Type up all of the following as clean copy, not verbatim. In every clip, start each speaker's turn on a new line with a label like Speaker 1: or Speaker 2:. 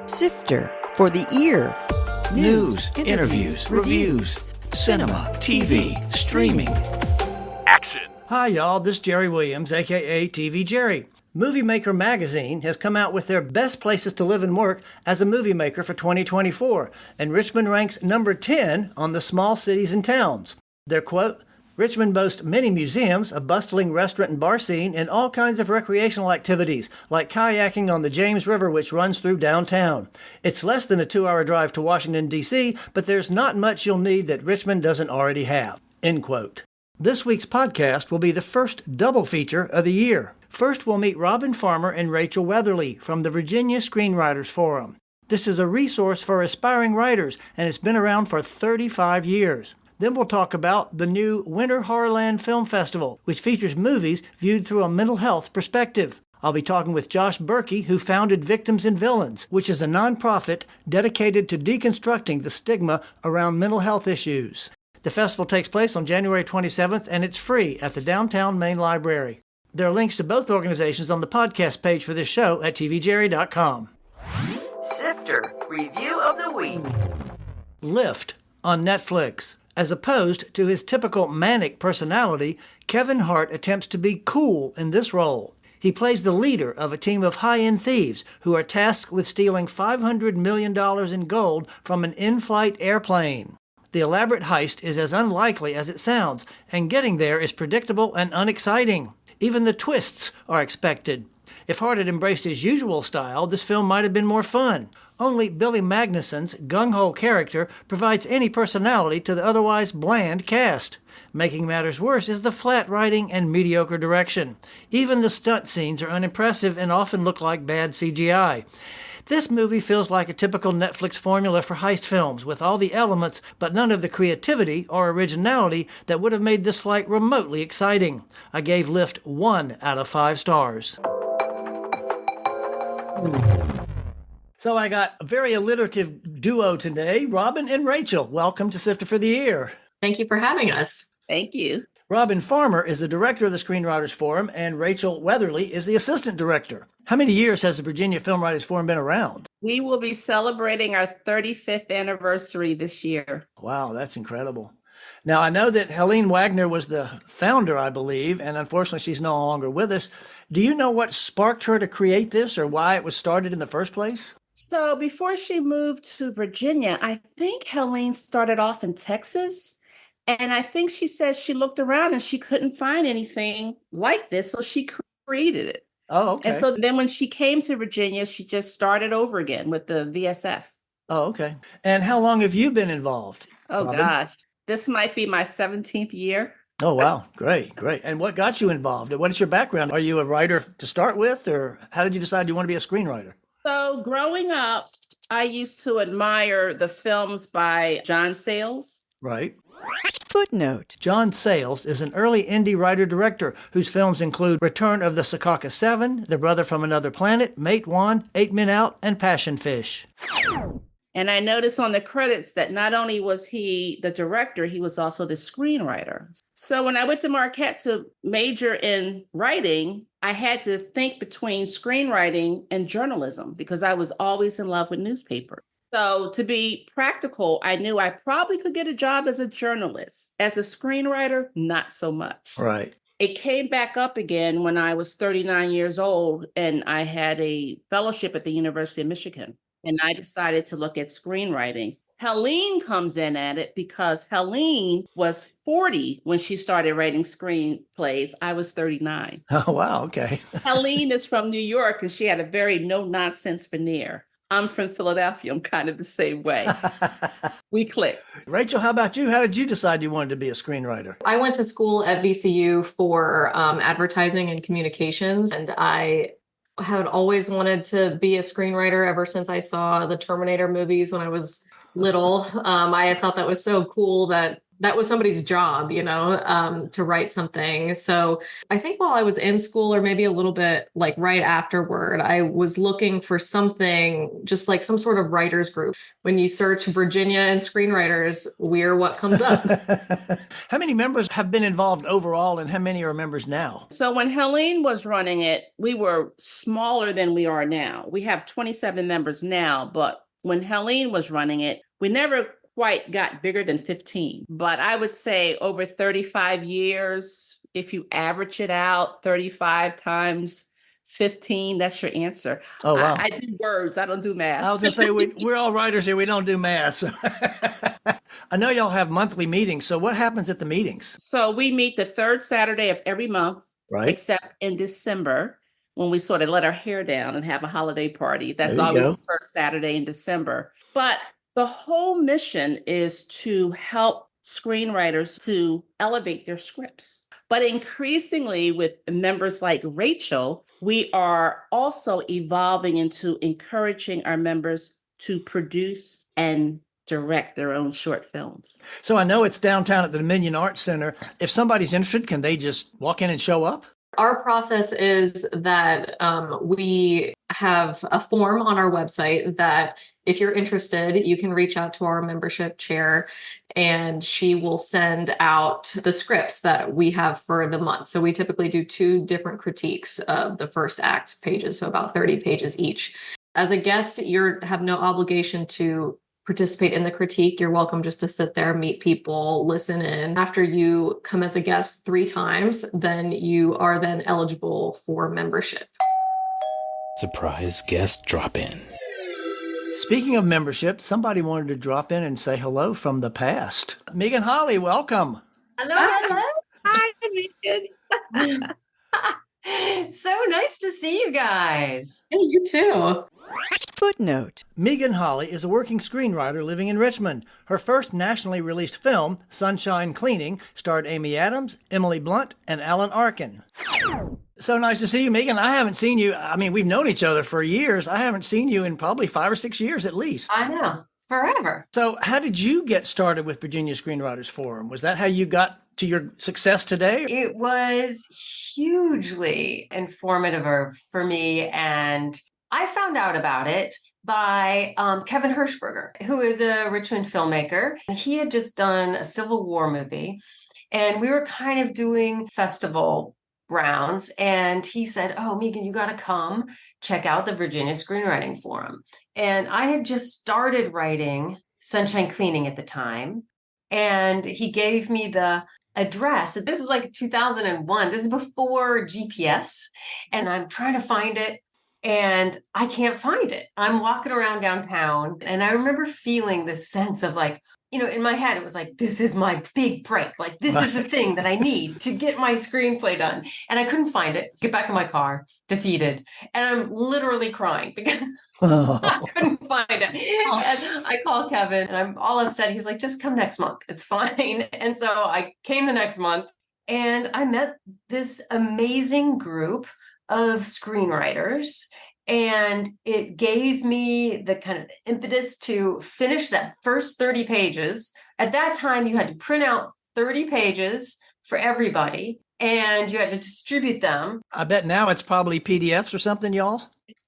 Speaker 1: Sifter for the ear.
Speaker 2: News, interviews, reviews, cinema, TV, streaming. Action.
Speaker 3: Hi, y'all. This is Jerry Williams, a.k.a. TV Jerry. Movie Maker magazine has come out with their best places to live and work as a movie maker for 2024, and Richmond ranks number 10 on the small cities and towns. Their quote, Richmond boasts many museums, a bustling restaurant and bar scene, and all kinds of recreational activities, like kayaking on the James River, which runs through downtown. It's less than a 2-hour drive to Washington, D.C., but there's not much you'll need that Richmond doesn't already have. End quote. This week's podcast will be the first double feature of the year. First, we'll meet Robin Farmer and Rachel Weatherly from the Virginia Screenwriters Forum. This is a resource for aspiring writers, and it's been around for 35 years. Then we'll talk about the new Winter Horrorland Film Festival, which features movies viewed through a mental health perspective. I'll be talking with Josh Berkey, who founded Victims and Villains, which is a nonprofit dedicated to deconstructing the stigma around mental health issues. The festival takes place on January 27th, and it's free at the Downtown Main Library. There are links to both organizations on the podcast page for this show at tvjerry.com.
Speaker 1: Sifter Review of the Week.
Speaker 3: Lift on Netflix. As opposed to his typical manic personality, Kevin Hart attempts to be cool in this role. He plays the leader of a team of high-end thieves who are tasked with stealing $500 million in gold from an in-flight airplane. The elaborate heist is as unlikely as it sounds, and getting there is predictable and unexciting. Even the twists are expected. If Hart had embraced his usual style, this film might have been more fun. Only Billy Magnuson's gung-ho character provides any personality to the otherwise bland cast. Making matters worse is the flat writing and mediocre direction. Even the stunt scenes are unimpressive and often look like bad CGI. This movie feels like a typical Netflix formula for heist films, with all the elements but none of the creativity or originality that would have made this flight remotely exciting. I gave Lift 1 out of 5 stars. So I got a very alliterative duo today, Robin and Rachel. Welcome to Sifter for the Ear.
Speaker 4: Thank you for having us.
Speaker 5: Thank you.
Speaker 3: Robin Farmer is the director of the Screenwriters Forum, and Rachel Weatherly is the assistant director. How many years has the Virginia Film Writers Forum been around?
Speaker 5: We will be celebrating our 35th anniversary this year.
Speaker 3: Wow, that's incredible. Now, I know that Helene Wagner was the founder, I believe, and unfortunately she's no longer with us. Do you know what sparked her to create this or why it was started in the first place?
Speaker 5: So before she moved to Virginia, I think Helene started off in Texas. And I think she said she looked around and she couldn't find anything like this. So she created it.
Speaker 3: Oh, okay.
Speaker 5: And so then when she came to Virginia, she just started over again with the VSF.
Speaker 3: Oh, okay. And how long have you been involved?
Speaker 5: Oh,
Speaker 3: Robin?
Speaker 5: gosh. This might be my 17th year.
Speaker 3: Oh, wow. Great, great. And what got you involved? What is your background? Are you a writer to start with, or how did you decide you want to be a screenwriter?
Speaker 5: So growing up, I used to admire the films by John Sayles.
Speaker 3: Right.
Speaker 1: Footnote.
Speaker 3: John Sayles is an early indie writer-director whose films include Return of the Secaucus Seven, The Brother from Another Planet, Mate One, 8 Men Out, and Passion Fish.
Speaker 5: And I noticed on the credits that not only was he the director, he was also the screenwriter. So when I went to Marquette to major in writing, I had to think between screenwriting and journalism because I was always in love with newspaper. So to be practical, I knew I probably could get a job as a journalist. As a screenwriter, not so much.
Speaker 3: Right.
Speaker 5: It came back up again when I was 39 years old and I had a fellowship at the University of Michigan. And I decided to look at screenwriting. Helene comes in at it because Helene was 40 when she started writing screenplays. I was 39.
Speaker 3: Oh, wow. Okay.
Speaker 5: Helene is from New York and she had a very no-nonsense veneer. I'm from Philadelphia. I'm kind of the same way. We click.
Speaker 3: Rachel, how about you? How did you decide you wanted to be a screenwriter?
Speaker 4: I went to school at VCU for advertising and communications, and I had always wanted to be a screenwriter ever since I saw the Terminator movies when I was little. I thought that was so cool that that was somebody's job, to write something. So I think while I was in school, or maybe a little bit like right afterward, I was looking for something just like some sort of writers group. When you search Virginia and screenwriters, we're what comes up.
Speaker 3: How many members have been involved overall, and how many are members now?
Speaker 5: So when Helene was running it, we were smaller than we are now. We have 27 members now, but when Helene was running it, we never quite got bigger than 15. But I would say over 35 years, if you average it out, 35 times 15, that's your answer.
Speaker 3: Oh, wow.
Speaker 5: I do words. I don't do math.
Speaker 3: I was just say we're all writers here. We don't do math. So. I know y'all have monthly meetings. So what happens at the meetings?
Speaker 5: So we meet the third Saturday of every month,
Speaker 3: right?
Speaker 5: Except in December, when we sort of let our hair down and have a holiday party. That's
Speaker 3: There you
Speaker 5: always
Speaker 3: go.
Speaker 5: the first Saturday in December. But the whole mission is to help screenwriters to elevate their scripts. But increasingly with members like Rachel, we are also evolving into encouraging our members to produce and direct their own short films.
Speaker 3: So I know it's downtown at the Dominion Arts Center. If somebody's interested, can they just walk in and show up?
Speaker 4: Our process is that we have a form on our website that if you're interested, you can reach out to our membership chair and she will send out the scripts that we have for the month. So we typically do 2 different critiques of the first act pages, so about 30 pages each. As a guest, you have no obligation to participate in the critique. You're welcome just to sit there, meet people, listen in. After you come as a guest 3 times, then you are then eligible for membership.
Speaker 6: Surprise guest drop in.
Speaker 3: Speaking of membership, somebody wanted to drop in and say hello from the past. Megan Holly, welcome.
Speaker 7: Hello.
Speaker 5: Hi, Megan.
Speaker 7: So nice to see you guys.
Speaker 4: Hey, you too.
Speaker 1: Footnote.
Speaker 3: Megan Holly is a working screenwriter living in Richmond. Her first nationally released film, Sunshine Cleaning, starred Amy Adams, Emily Blunt, and Alan Arkin. So nice to see you, Megan. I haven't seen you. I mean, we've known each other for years. I haven't seen you in probably 5 or 6 years at least.
Speaker 7: I know. Forever.
Speaker 3: So how did you get started with Virginia Screenwriters Forum? Was that how you got to your success today?
Speaker 7: It was hugely informative for me. And I found out about it by Kevin Hirschberger, who is a Richmond filmmaker. And he had just done a Civil War movie. And we were kind of doing festival rounds. And he said, "Oh, Megan, you got to come check out the Virginia Screenwriting Forum." And I had just started writing Sunshine Cleaning at the time. And he gave me the address. This is like 2001. This is before GPS. And I'm trying to find it. And I can't find it. I'm walking around downtown. And I remember feeling this sense of like, in my head, it was like, this is my big break. Like, this is the thing that I need to get my screenplay done. And I couldn't find it. Get back in my car, defeated. And I'm literally crying because I couldn't find it. And I call Kevin and I'm all upset. He's like, "Just come next month. It's fine." And so I came the next month and I met this amazing group of screenwriters. And it gave me the kind of impetus to finish that first 30 pages. At that time, you had to print out 30 pages for everybody, and you had to distribute them.
Speaker 3: I bet now it's probably PDFs or something, y'all.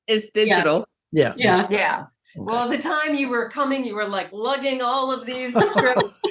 Speaker 5: It's digital.
Speaker 3: Yeah.
Speaker 7: Yeah. Well, the time you were coming, you were like lugging all of these scripts.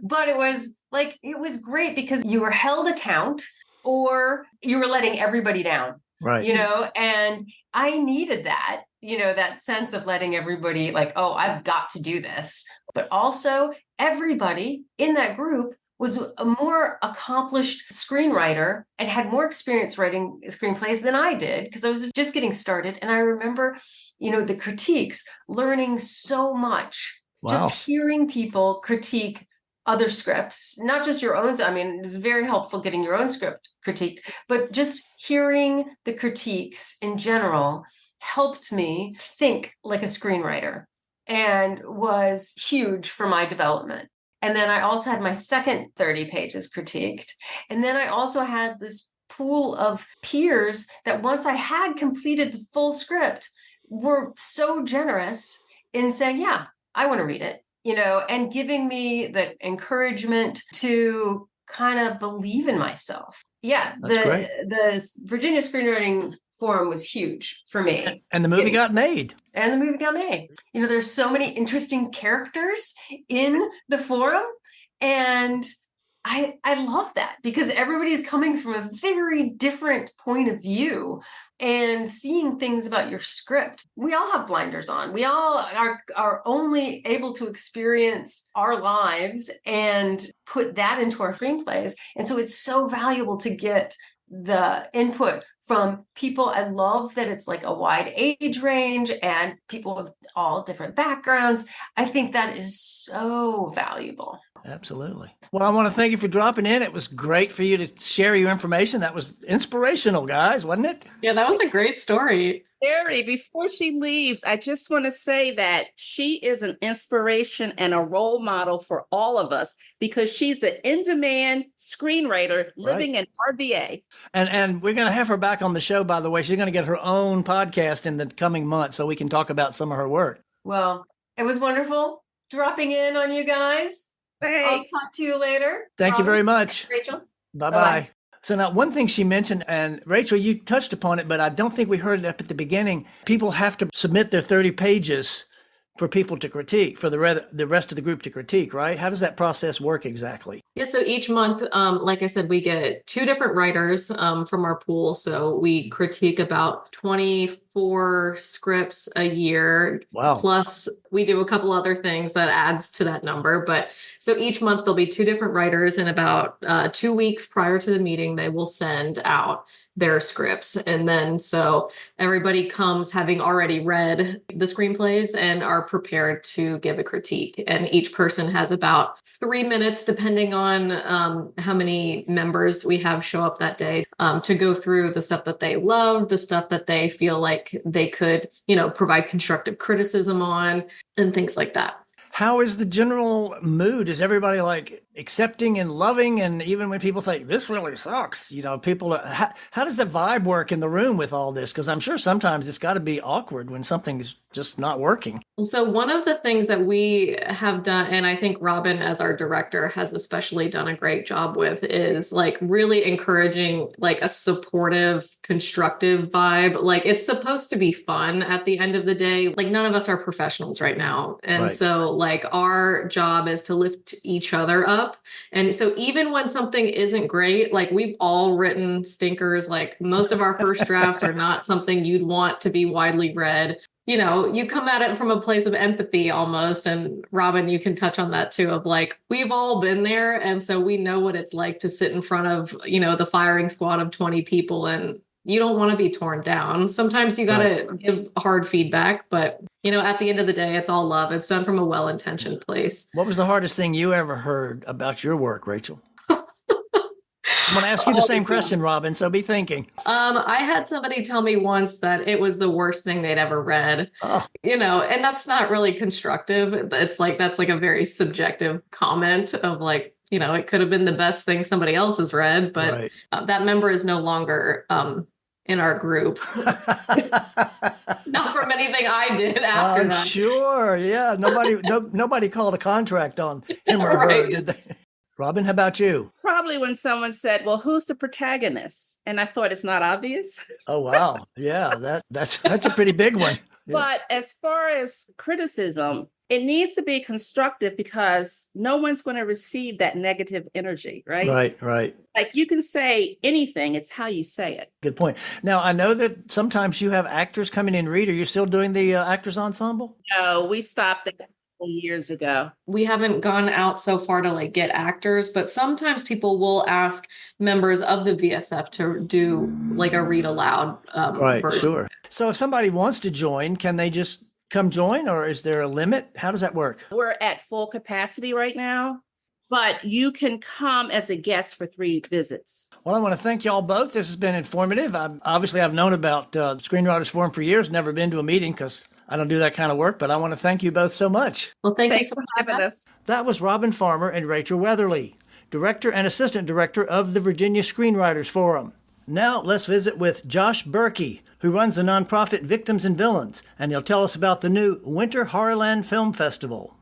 Speaker 7: But it was great because you were held account or you were letting everybody down.
Speaker 3: Right.
Speaker 7: And I needed that, that sense of letting everybody like, oh, I've got to do this. But also everybody in that group was a more accomplished screenwriter and had more experience writing screenplays than I did because I was just getting started. And I remember, the critiques, learning so much, just hearing people critique other scripts, not just your own. I mean, it's very helpful getting your own script critiqued, but just hearing the critiques in general helped me think like a screenwriter and was huge for my development. And then I also had my second 30 pages critiqued. And then I also had this pool of peers that once I had completed the full script were so generous in saying, "Yeah, I want to read it. and giving me the encouragement to kind of believe in myself. Yeah,
Speaker 3: That's great.
Speaker 7: the Virginia Screenwriting Forum was huge for me.
Speaker 3: And the movie got made.
Speaker 7: And the movie got made. There's so many interesting characters in the forum. And I love that because everybody's coming from a very different point of view and seeing things about your script. We all have blinders on. We all are only able to experience our lives and put that into our screenplays. And so it's so valuable to get the input from people. I love that it's like a wide age range and people of all different backgrounds. I think that is so valuable.
Speaker 3: Absolutely. Well, I want to thank you for dropping in. It was great for you to share your information. That was inspirational, guys, wasn't it?
Speaker 4: Yeah, that was a great story.
Speaker 5: Carrie, before she leaves, I just want to say that she is an inspiration and a role model for all of us because she's an in-demand screenwriter living in RVA.
Speaker 3: And we're going to have her back on the show, by the way. She's going to get her own podcast in the coming months so we can talk about some of her work.
Speaker 7: Well, it was wonderful dropping in on you guys.
Speaker 5: Thanks.
Speaker 7: I'll talk to you later.
Speaker 3: Thank you very much.
Speaker 7: Rachel.
Speaker 3: Bye-bye.
Speaker 7: Bye-bye.
Speaker 3: So now one thing she mentioned, and Rachel, you touched upon it, but I don't think we heard it up at the beginning. People have to submit their 30 pages for people to critique, for the rest of the group to critique, right? How does that process work exactly?
Speaker 4: Yeah, so each month, like I said, we get 2 different writers from our pool. So we critique about 24 scripts a year.
Speaker 3: Wow.
Speaker 4: Plus, we do a couple other things that adds to that number. But so each month there'll be 2 different writers, and about 2 weeks prior to the meeting, they will send out their scripts. And then so everybody comes having already read the screenplays and are prepared to give a critique. And each person has about 3 minutes, depending on how many members we have show up that day, to go through the stuff that they love, the stuff that they feel like they could, provide constructive criticism on, and things like that.
Speaker 3: How is the general mood? Is everybody like accepting and loving? And even when people think this really sucks, people, how does the vibe work in the room with all this? Because I'm sure sometimes it's got to be awkward when something's just not working.
Speaker 4: So one of the things that we have done, and I think Robin as our director has especially done a great job with, is like really encouraging like a supportive, constructive vibe. Like it's supposed to be fun at the end of the day. Like none of us are professionals right now. And
Speaker 3: Right.
Speaker 4: so like our job is to lift each other up. And so even when something isn't great, like we've all written stinkers, like most of our first drafts are not something you'd want to be widely read. You come at it from a place of empathy almost. And Robin, you can touch on that too, of like, we've all been there. And so we know what it's like to sit in front of, the firing squad of 20 people, and you don't want to be torn down. Sometimes you got to give hard feedback, but at the end of the day, it's all love. It's done from a well-intentioned place.
Speaker 3: What was the hardest thing you ever heard about your work, Rachel? I'm going to ask you the same question, Robin, so be thinking.
Speaker 4: I had somebody tell me once that it was the worst thing they'd ever read, and that's not really constructive. It's like, that's like a very subjective comment of like, it could have been the best thing somebody else has read, but that member is no longer in our group. Not from anything I did after
Speaker 3: I'm
Speaker 4: that.
Speaker 3: sure. Yeah. Nobody called a contract on him or her, did they? Robin, how about you?
Speaker 5: Probably when someone said, well, who's the protagonist? And I thought it's not obvious.
Speaker 3: Oh, wow. Yeah, that's a pretty big one. Yeah.
Speaker 5: But as far as criticism, it needs to be constructive because no one's going to receive that negative energy, right?
Speaker 3: Right.
Speaker 5: Like you can say anything, it's how you say it.
Speaker 3: Good point. Now, I know that sometimes you have actors coming in read. Are you still doing the actors ensemble?
Speaker 5: No, we stopped that years ago.
Speaker 4: We haven't gone out so far to like get actors, but sometimes people will ask members of the VSF to do like a read aloud version.
Speaker 3: Sure. So if somebody wants to join, can they just come join, or is there a limit? How does that work?
Speaker 5: We're at full capacity right now, but you can come as a guest for 3 visits.
Speaker 3: Well, I want to thank y'all both. This has been informative. I've known about Screenwriters Forum for years, never been to a meeting because I don't do that kind of work, but I want to thank you both so much.
Speaker 4: Well, thanks
Speaker 5: you for having us.
Speaker 3: That was Robin Farmer and Rachel Weatherly, Director and Assistant Director of the Virginia Screenwriters Forum. Now let's visit with Josh Berkey, who runs the nonprofit Victims and Villains, and he'll tell us about the new Winter Horrorland Film Festival.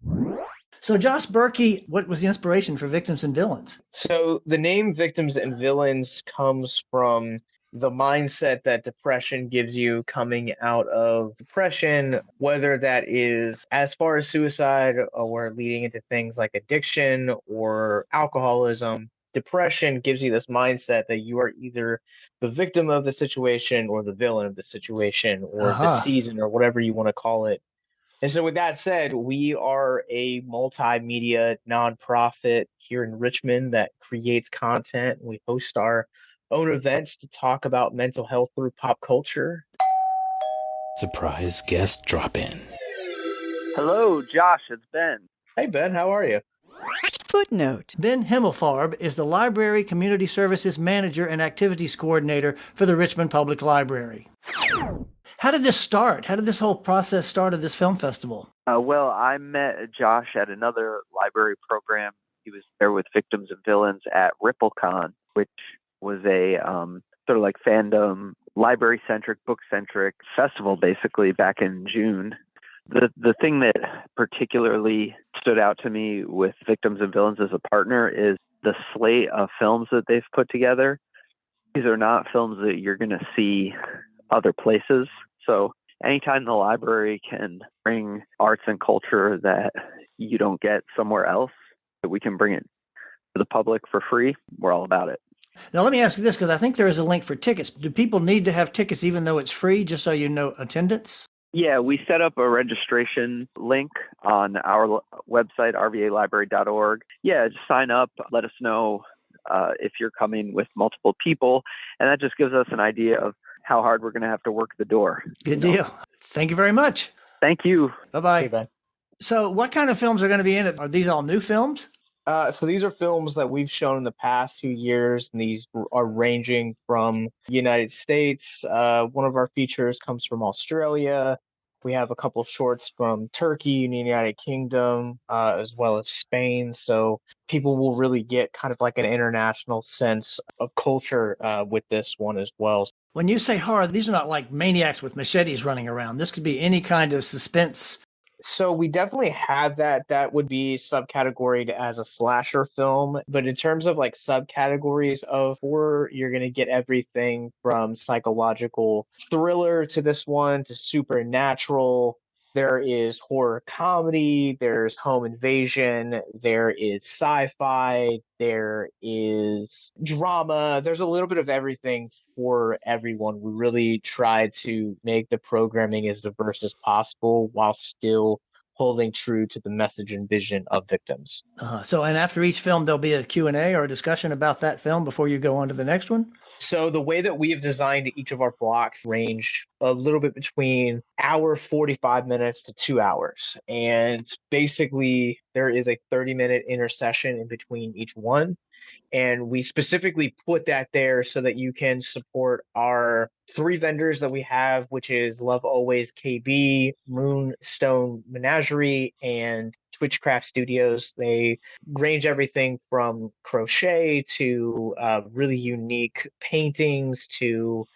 Speaker 3: So, Josh Berkey, what was the inspiration for Victims and Villains?
Speaker 8: So the name Victims and Villains comes from the mindset that depression gives you coming out of depression, whether that is as far as suicide or leading into things like addiction or alcoholism. Depression gives you this mindset that you are either the victim of the situation or the villain of the situation or the season or whatever you want to call it. And so, with that said, we are a multimedia nonprofit here in Richmond that creates content. We host our own events to talk about mental health through pop culture.
Speaker 6: Surprise guest drop in.
Speaker 9: Hello, Josh. It's Ben.
Speaker 8: Hey, Ben, how are you?
Speaker 1: Footnote.
Speaker 3: Ben Himmelfarb is the Library Community Services Manager and Activities Coordinator for the Richmond Public Library. How did this start? How did this whole process start of this film festival?
Speaker 9: Well, I met Josh at another library program. He was there with Victims and Villains at RippleCon, which was a sort of like fandom, library-centric, book-centric festival, basically, back in June. The thing that particularly stood out to me with Victims and Villains as a partner is the slate of films that they've put together. These are not films that you're going to see other places. So anytime the library can bring arts and culture that you don't get somewhere else, that we can bring it to the public for free, we're all about it.
Speaker 3: Now, let me ask you this, because I think there is a link for tickets. Do people need to have tickets even though it's free, just so you know attendance?
Speaker 9: Yeah, we set up a registration link on our website, rvalibrary.org. Yeah, just sign up, let us know if you're coming with multiple people, and that just gives us an idea of how hard we're going to have to work the door.
Speaker 3: Good deal. Thank you very much.
Speaker 9: Thank you.
Speaker 3: Bye-bye.
Speaker 8: Hey, Ben.
Speaker 3: So what kind of films are going to be in it? Are these all new films?
Speaker 8: So these are films that we've shown in the past 2 years, and these are ranging from the United States. One of our features comes from Australia. We have a couple of shorts from Turkey and the United Kingdom, as well as Spain. So people will really get kind of like an international sense of culture with this one as well.
Speaker 3: When you say horror, these are not like maniacs with machetes running around. This could be any kind of suspense.
Speaker 8: So we definitely have that. That would be subcategorized as a slasher film. But in terms of like subcategories of horror, you're going to get everything from psychological thriller to this one to supernatural. There is horror comedy, there's home invasion, there is sci-fi, there is drama. There's a little bit of everything for everyone. We really try to make the programming as diverse as possible while still holding true to the message and vision of Victims.
Speaker 3: And after each film, there'll be a Q&A or a discussion about that film before you go on to the next one?
Speaker 8: So the way that we have designed each of our blocks range a little bit between hour 45 minutes to 2 hours. And basically there is a 30-minute intercession in between each one. And we specifically put that there so that you can support our 3 vendors that we have, which is Love Always KB, Moonstone Menagerie, and Twitchcraft Studios. They range everything from crochet to really unique paintings to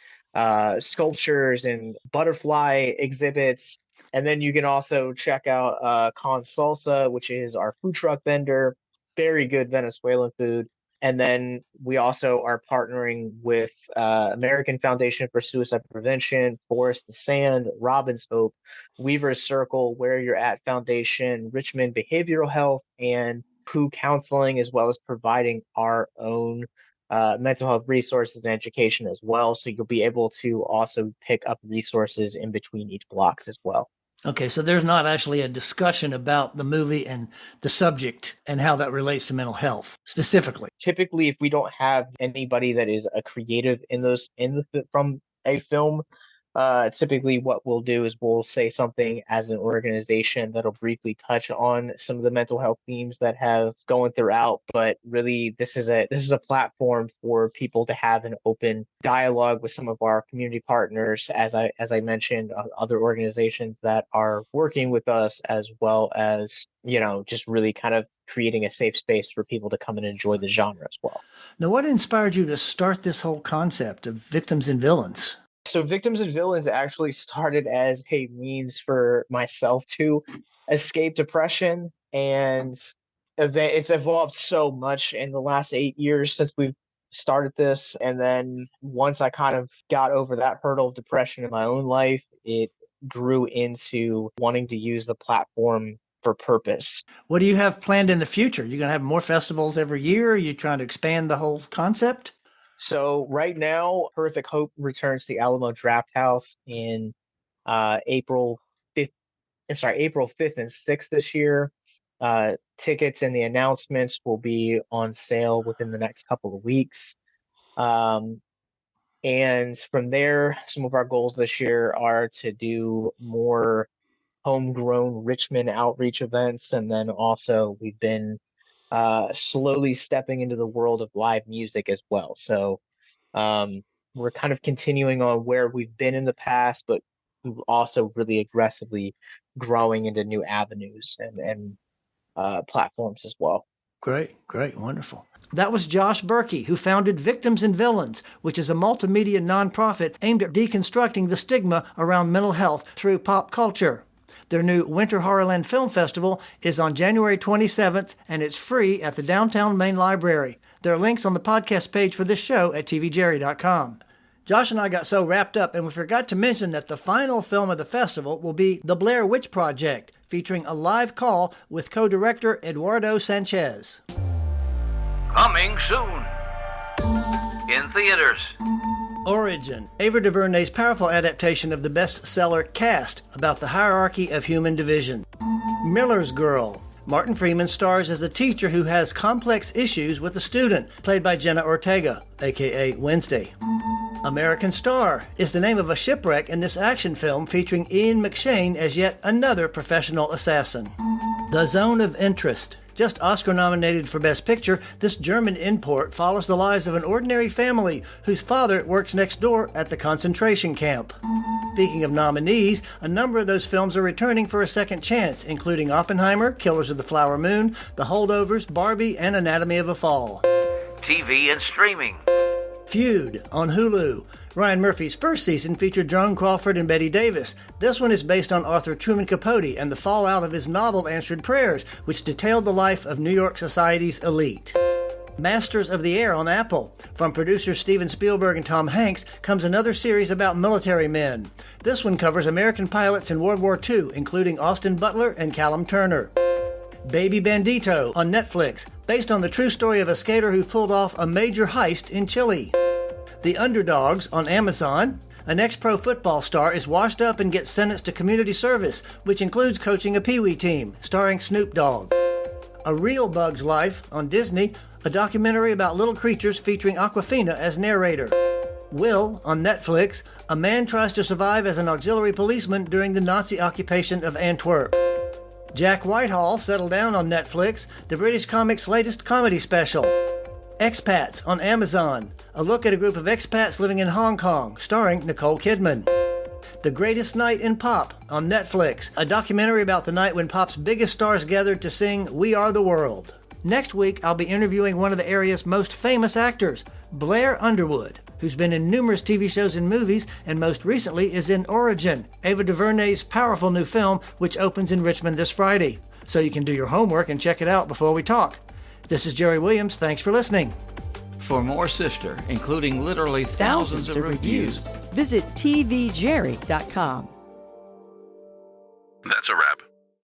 Speaker 8: sculptures and butterfly exhibits. And then you can also check out Con Salsa, which is our food truck vendor. Very good Venezuelan food. And then we also are partnering with American Foundation for Suicide Prevention, Forest to Sand, Robin's Hope, Weaver's Circle, Where You're At Foundation, Richmond Behavioral Health, and POO Counseling, as well as providing our own mental health resources and education as well. So you'll be able to also pick up resources in between each blocks as well.
Speaker 3: Okay, so there's not actually a discussion about the movie and the subject and how that relates to mental health specifically.
Speaker 8: Typically, if we don't have anybody that is a creative from a film, typically what we'll do is we'll say something as an organization that'll briefly touch on some of the mental health themes that have going throughout. But really, this is a platform for people to have an open dialogue with some of our community partners, as I mentioned, other organizations that are working with us, as well as just really kind of creating a safe space for people to come and enjoy the genre as well.
Speaker 3: Now, what inspired you to start this whole concept of Victims and Villains?
Speaker 8: So Victims and Villains actually started as a means for myself to escape depression, and it's evolved so much in the last 8 years since we've started this. And then once I kind of got over that hurdle of depression in my own life, it grew into wanting to use the platform for purpose.
Speaker 3: What do you have planned in the future? You going to have more festivals every year? Are you trying to expand the whole concept?
Speaker 8: So right now, Horrific Hope returns to the Alamo Draft House in April 5th. April 5th and 6th this year. Tickets and the announcements will be on sale within the next couple of weeks. And from there, some of our goals this year are to do more homegrown Richmond outreach events. And then also we've been slowly stepping into the world of live music as well. So we're kind of continuing on where we've been in the past, but we've also really aggressively growing into new avenues and platforms as well.
Speaker 3: Great, wonderful. That was Josh Berkey, who founded Victims and Villains, which is a multimedia nonprofit aimed at deconstructing the stigma around mental health through pop culture. Their new Winter Horrorland Film Festival is on January 27th, and it's free at the Downtown Main Library. There are links on the podcast page for this show at tvjerry.com. Josh and I got so wrapped up, and we forgot to mention that the final film of the festival will be The Blair Witch Project, featuring a live call with co-director Eduardo Sanchez.
Speaker 2: Coming soon. In theaters.
Speaker 3: Origin, Ava DuVernay's powerful adaptation of the bestseller Caste, about the hierarchy of human division. Miller's Girl, Martin Freeman stars as a teacher who has complex issues with a student, played by Jenna Ortega, aka Wednesday. American Star is the name of a shipwreck in this action film featuring Ian McShane as yet another professional assassin. The Zone of Interest. Just Oscar nominated for Best Picture, this German import follows the lives of an ordinary family whose father works next door at the concentration camp. Speaking of nominees, a number of those films are returning for a second chance, including Oppenheimer, Killers of the Flower Moon, The Holdovers, Barbie, and Anatomy of a Fall.
Speaker 2: TV and streaming.
Speaker 3: Feud on Hulu. Ryan Murphy's first season featured Joan Crawford and Bette Davis. This one is based on author Truman Capote and the fallout of his novel Answered Prayers, which detailed the life of New York society's elite. Masters of the Air on Apple. From producers Steven Spielberg and Tom Hanks comes another series about military men. This one covers American pilots in World War II, including Austin Butler and Callum Turner. Baby Bandito on Netflix, based on the true story of a skater who pulled off a major heist in Chile. The Underdogs on Amazon. An ex-pro football star is washed up and gets sentenced to community service, which includes coaching a Pee-wee team, starring Snoop Dogg. A Real Bug's Life on Disney, a documentary about little creatures featuring Awkwafina as narrator. Will on Netflix, a man tries to survive as an auxiliary policeman during the Nazi occupation of Antwerp. Jack Whitehall settled down on Netflix, the British comic's latest comedy special. Expats on Amazon, a look at a group of expats living in Hong Kong, starring Nicole Kidman. The Greatest Night in Pop on Netflix, a documentary about the night when pop's biggest stars gathered to sing We Are the World. Next week, I'll be interviewing one of the area's most famous actors, Blair Underwood, who's been in numerous TV shows and movies, and most recently is in Origin, Ava DuVernay's powerful new film, which opens in Richmond this Friday. So you can do your homework and check it out before we talk. This is Jerry Williams. Thanks for listening.
Speaker 2: For more Sister, including literally thousands of reviews,
Speaker 1: visit tvjerry.com.